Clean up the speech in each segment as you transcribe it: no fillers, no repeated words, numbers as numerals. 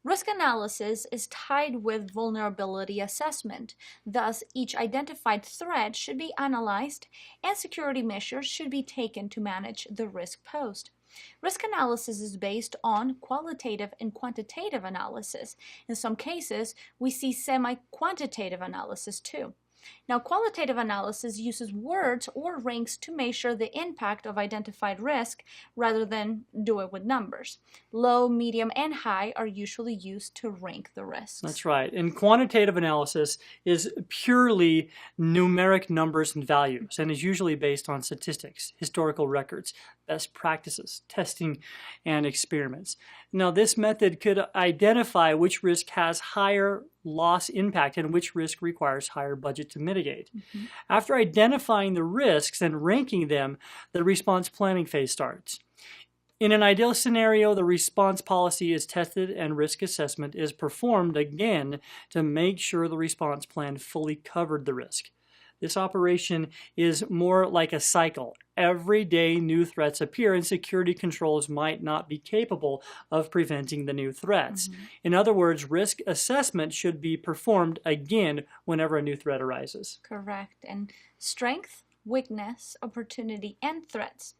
Risk analysis is tied with vulnerability assessment. Thus, each identified threat should be analyzed and security measures should be taken to manage the risk posed. Risk analysis is based on qualitative and quantitative analysis. In some cases, we see semi-quantitative analysis too. Now, qualitative analysis uses words or ranks to measure the impact of identified risk rather than do it with numbers. Low, medium, and high are usually used to rank the risks. That's right. And quantitative analysis is purely numeric numbers and values and is usually based on statistics, historical records, best practices, testing, and experiments. Now, this method could identify which risk has higher loss impact and which risk requires higher budget to mitigate. After identifying the risks and ranking them, the response planning phase starts. In an ideal scenario, the response policy is tested and risk assessment is performed again to make sure the response plan fully covered the risk. This operation is more like a cycle. Every day new threats appear and security controls might not be capable of preventing the new threats. In other words, risk assessment should be performed again whenever a new threat arises. Correct. And strength, weakness, opportunity, and threats.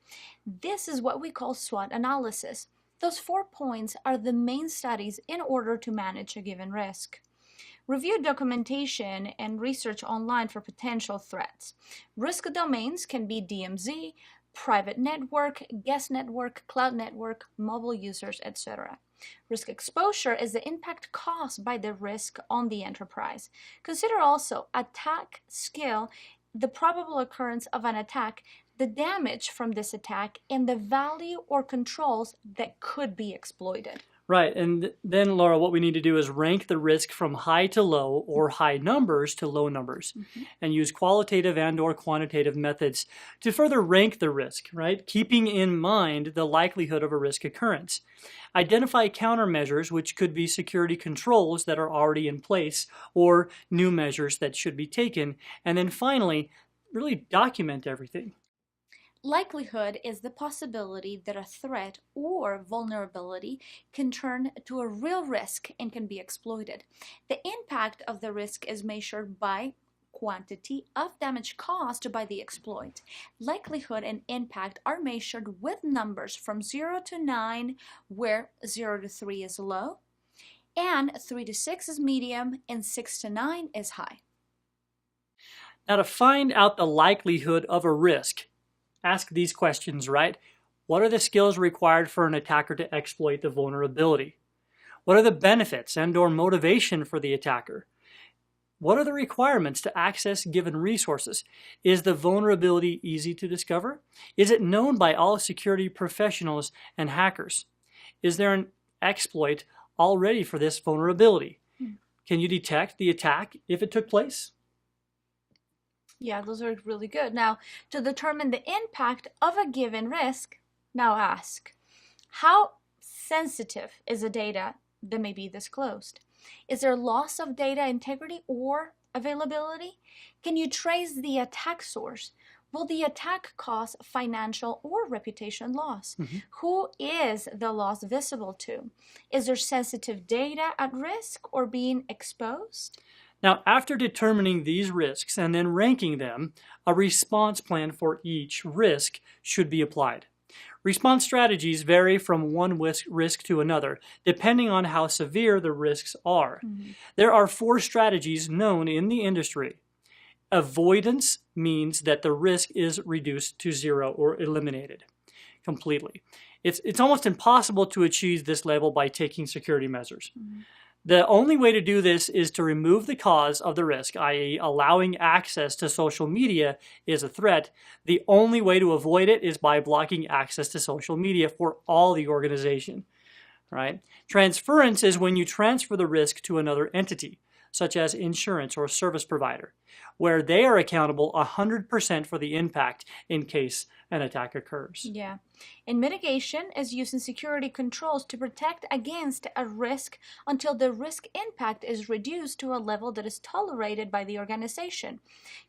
This is what we call SWOT analysis. Those 4 points are the main studies in order to manage a given risk. Review documentation and research online for potential threats. Risk domains can be DMZ, private network, guest network, cloud network, mobile users, etc. Risk exposure is the impact caused by the risk on the enterprise. Consider also attack skill, the probable occurrence of an attack, the damage from this attack, and the value or controls that could be exploited. Right, and then, Laura, what we need to do is rank the risk from high to low or high numbers to low numbers and use qualitative and or quantitative methods to further rank the risk, right? Keeping in mind the likelihood of a risk occurrence. Identify countermeasures, which could be security controls that are already in place or new measures that should be taken. And then finally, really document everything. Likelihood is the possibility that a threat or vulnerability can turn to a real risk and can be exploited. The impact of the risk is measured by quantity of damage caused by the exploit. Likelihood and impact are measured with numbers from 0 to 9, where 0 to 3 is low, and 3 to 6 is medium, and 6 to 9 is high. Now, to find out the likelihood of a risk, ask these questions, right? What are the skills required for an attacker to exploit the vulnerability? What are the benefits and or motivation for the attacker? What are the requirements to access given resources? Is the vulnerability easy to discover? Is it known by all security professionals and hackers? Is there an exploit already for this vulnerability? Can you detect the attack if it took place? Yeah, those are really good. Now, to determine the impact of a given risk, now ask, how sensitive is the data that may be disclosed? Is there loss of data integrity or availability? Can you trace the attack source? Will the attack cause financial or reputation loss? Who is the loss visible to? Is there sensitive data at risk or being exposed? Now, after determining these risks and then ranking them, a response plan for each risk should be applied. Response strategies vary from one risk to another, depending on how severe the risks are. There are 4 strategies known in the industry. Avoidance means that the risk is reduced to 0 or eliminated completely. It's almost impossible to achieve this level by taking security measures. The only way to do this is to remove the cause of the risk, i.e. allowing access to social media is a threat. The only way to avoid it is by blocking access to social media for all the organization, right? Transference is when you transfer the risk to another entity. such as insurance or a service provider, where they are accountable 100% for the impact in case an attack occurs. Yeah. And mitigation is using security controls to protect against a risk until the risk impact is reduced to a level that is tolerated by the organization.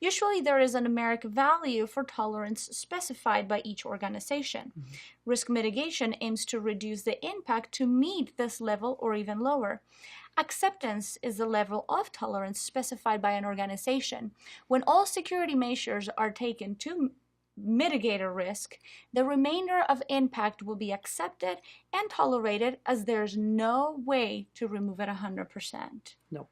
Usually there is a numeric value for tolerance specified by each organization. Mm-hmm. Risk mitigation aims to reduce the impact to meet this level or even lower. Acceptance is the level of tolerance specified by an organization. When all security measures are taken to mitigate a risk, the remainder of impact will be accepted and tolerated as there's no way to remove it 100%. No.